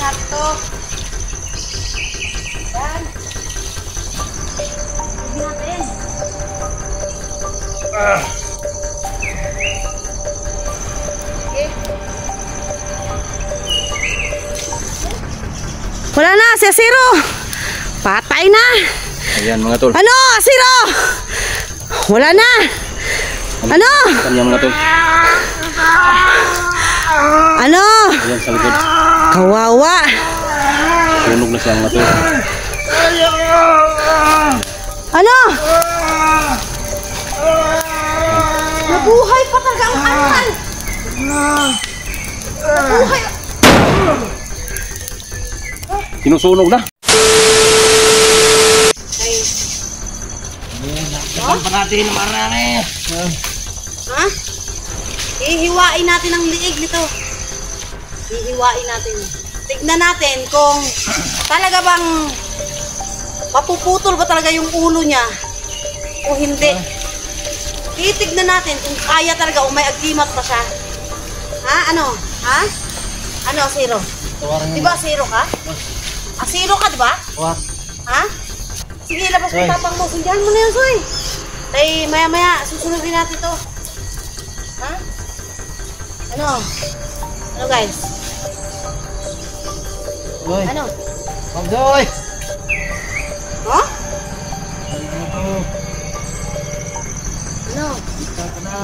Nato. Yan. Hindi natin. Okay. Wala na, si Asiro. Patay na. Ayan mga tol. Ano, Asiro? Wala na. Ano? Kanya mga tol. Ano? Ayan sa likod. Kawawa. Sunog na siya mga tol. Ano? Nabuhay pa talaga ang animal. Nabuhay. Sinusunog na. Ayan pa natin marami. Ha? Hihiwain natin ang liig nito. Hihiwain natin. Tignan natin kung talaga bang mapuputol ba talaga yung ulo niya o hindi. Titignan natin kung kaya talaga o may agimat pa siya. Ha? Ano? Ha? Ano, Asiro? Diba Asiro ka? Asiro ka, diba? Ha? Sige, labas mo tapang mo. Sundihan mo na yun, Soy. Tay, maya-maya, susunodin natin to. Ha? Ano? Ano, guys? Oy. Ano? Pagdoy. Ha? Ano?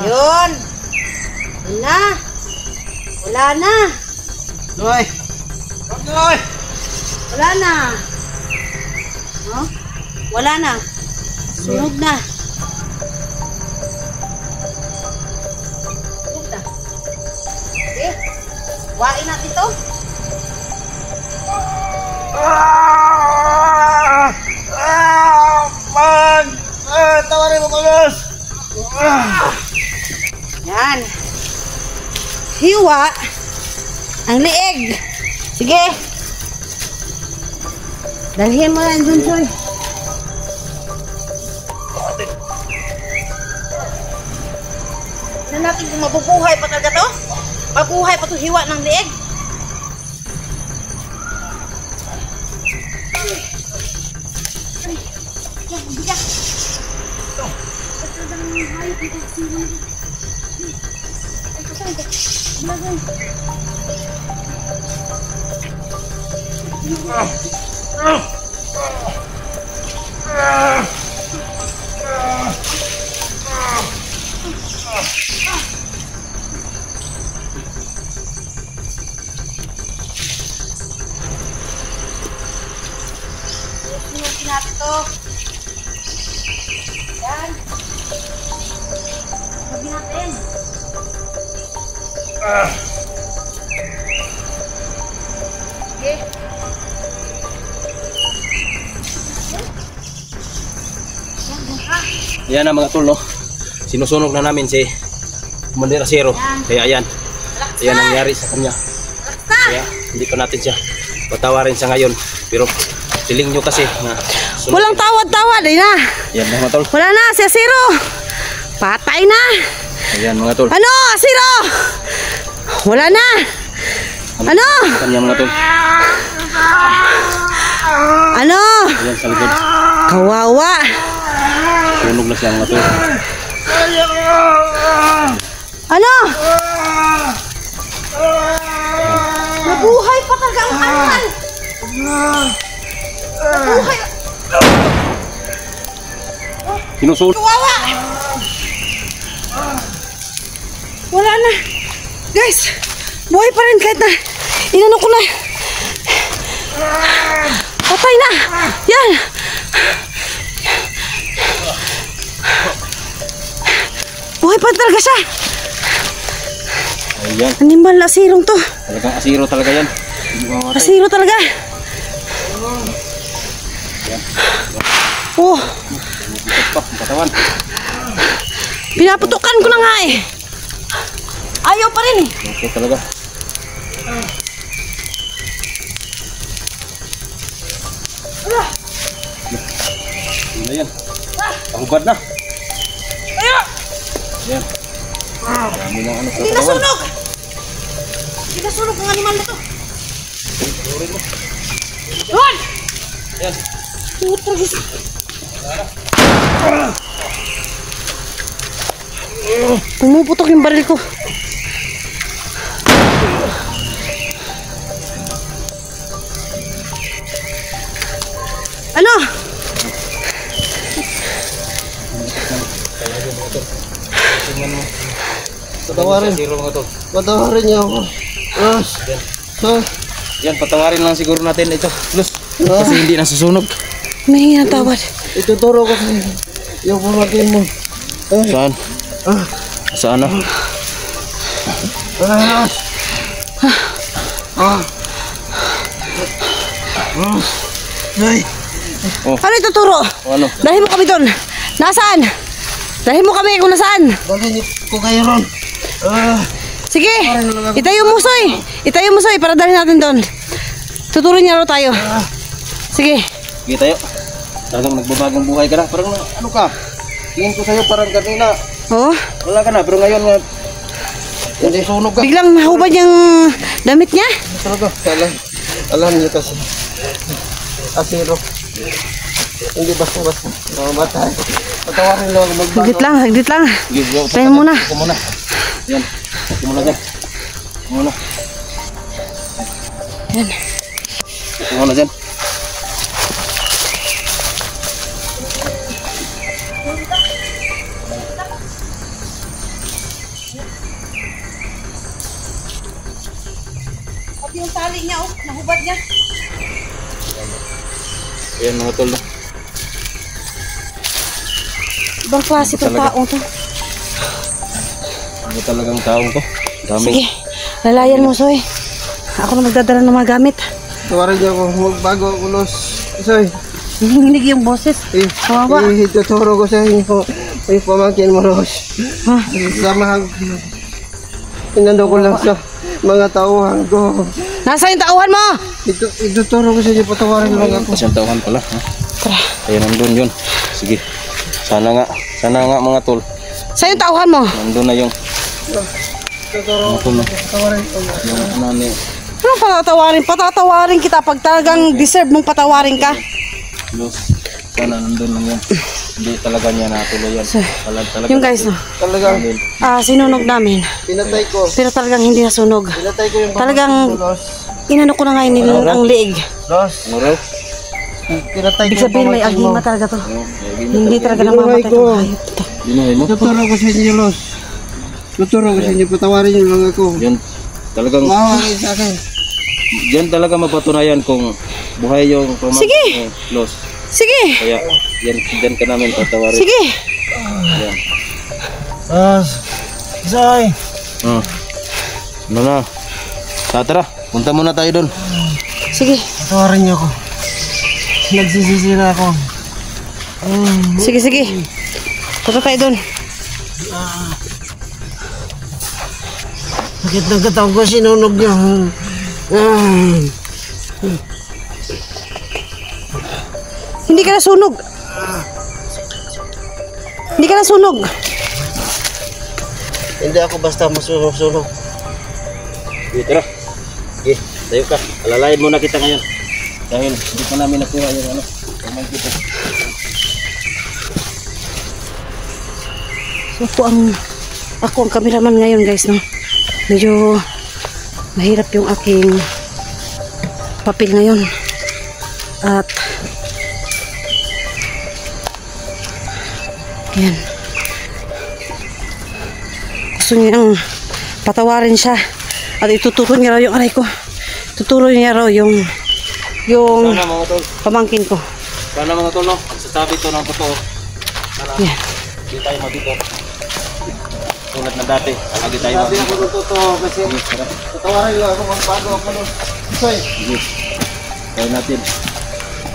Yun. Wala. Wala na. Doy. Pagdoy. Wala na. Huh? Wala na. Sunog na. Sunog na. Okay. Wain natin to. Man! Tawarin mo kalos! Yan. Hiwa ang liig. Sige. Dalhin mo na yung dun, Soy. Tignan natin kung mabubuhay pa talaga to. Mabuhay pa to hiwa ng liig. Sinusin natin to. Yan. Sinusin natin. Okay. Ayan na mga tol, no? Sinusunog na namin si Commander Asiro. Kaya ayan. Ayan ang nangyari sa kanya. Kaya hindi pa natin siya patawarin sa ngayon. Pero siling nyo kasi na Walang tawad-tawad eh na. Ayan mga tol. Wala na, si Asiro. Patay na. Ayan mga tol. Ano, Asiro? Wala na. Ano? Kanya mga tol. Ano? Ayan sa likod. Kawawa. Sunog na siya mga tol. Ano? Nabuhay pa talaga ang animal. Nabuhay. Sinusunog. Kawawa. Wala na. Guys, buhay pa rin kahit na inano ko na. Patay na. Yan. Buhay pa talaga siya. Ayan. Animal na asirong to. Talagang Asiro talaga yan. Hindi mamatay. Asiro talaga. Oh, Bukas pa ang katawan. pinaputukan ko na nga eh. Ayaw pa rin eh. Ito talaga. Ano yan? Pahubad na. Ayaw. Yan. Dami ng ano sa Hindi katawan. nasunog! Hindi nasunog ang animal na to. Tuturin mo. Doon! Yan. Putris. Pumuputok yung baril ko. Ano? Tingnan mo. Patawarin. Zero mga tol. Patawarin niyo ako. Los. Yan. Los. Yan, patawarin lang siguro natin ito. Los. Kasi hindi nasusunog. May ng tawad. Ituturo ko sa'yo. Yung pamangkin mo. Saan? Saan na? Los. Ay. Ano ituturo? Ano? Dalhin mo kami doon. Nasaan? Dalhin mo kami kung nasaan. Balhin ko kayo ron. Sige. Itayo mo, Soy. Itayo mo, Soy, para dalhin natin doon. Tuturo niya raw tayo. Sige. Sige tayo. Talagang nagbabagong buhay ka na. Parang ano ka? Tingin ko sa'yo parang kanina. Oh. Wala ka na. Pero ngayon nga. Hindi sunog ka. Biglang nahubad yung damit niya. Talaga. Alam niyo kasi. Asiro. Hindi basta-basta. Mamatay. Patawarin lang ako magbago. Higit lang. Sige, go. Tayo muna. Ako muna. Yan. Ako muna dyan. Ako muna. Yan. Ako muna dyan. Pati yung tali niya, oh. Nahubad niya. Ayan mga tol. Ibang klase itong Talaga. taong to. Ano talagang taong to? Dami. Sige. Lalayan mo, Soy. Ako na magdadala ng mga gamit. Patawarin niyo ako magbago ako, Los. Soy. Nanginginig yung boses. Kawawa. Ituturo ko sa inyo. Yung pamangkin mo, Los. Ha? Samahan. Inando ko lang sa mga tauhan ko. Nasaan yung tauhan mo? Ituturo ko sa inyo, patawarin lang ako. Isang taon pala. Ha? Tara. Ayan, nandun yun. Sige. Sana nga mga tol. Saan yung tauhan mo? Nandun na yung Ituturo mga tol na. patawarin ko. Yung nani. Ano patatawarin? Patatawarin kita pag talagang deserve mong patawarin ka. Los. Sana nandun lang yan. Hindi talaga niya natuloy yan. Talaga. Yung guys, no? Talagang Sinunog namin. pinatay ko. Pero talagang hindi nasunog. Pinatay ko yung Talagang- pamangkin ko, Los. Inano ko na ngayon ang liig. Los. Ano raw? Pinatay ko Ibig yung sabihin may pamangkin mo. agima talaga to. Oh, Hindi talaga Binuhay namamatay ko. ng hayop to. Binuhay mo? Tuturo ko sa inyo, Los. Tuturo ko sa inyo, patawarin niyo lang ako. Yan. Talagang, Maawa kayo sa akin. yan talaga mapatunayan kung buhay yung pamangkin Sige. mo, Los. Sige. Kaya, yan ka namin patawarin. Sige. Yan. Soy. Ano na? Tara, punta muna tayo doon. Sige. Patawarin niyo ako. Nagsisisi na ako. Sige, sige. Punta tayo doon. Sakit ng katawan ko, sinunog niyo. Hindi ka nasunog. Hindi ka nasunog. Hindi ako basta masunog-sunog. Sige, tara. Sige, tayo ka. Alalayan muna kita ngayon. Dahil hindi pa namin nakuha yung ano. Pamangkin kita. Ako ang cameraman ngayon, guys, no. Medyo mahirap yung aking papel ngayon. At yan. Gusto niyang patawarin siya at ituturo niya raw yung aray ko. Tuturo niya raw yung Sana mga tol. pamangkin ko. Sana mga tol, no? Sasabi to ng totoo. Sana Yan. hindi tayo mabito. Tulad na dati. Lagi tayo Sabi mabito. ako ng totoo kasi Sige, tara. patawarin lang ako, magbago ako nun. Soy, Sige. Tayo natin.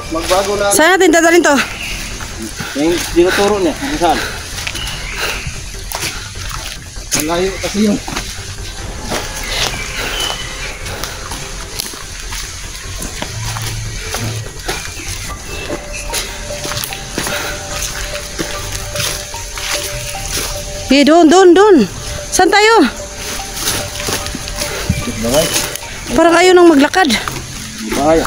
magbago na. Saan natin dadalhin to? Yung dinuturo niya. Kung saan? Malayo kasi yun. Doon. Saan tayo? Bangay. Parang ayaw nang maglakad. Bangay.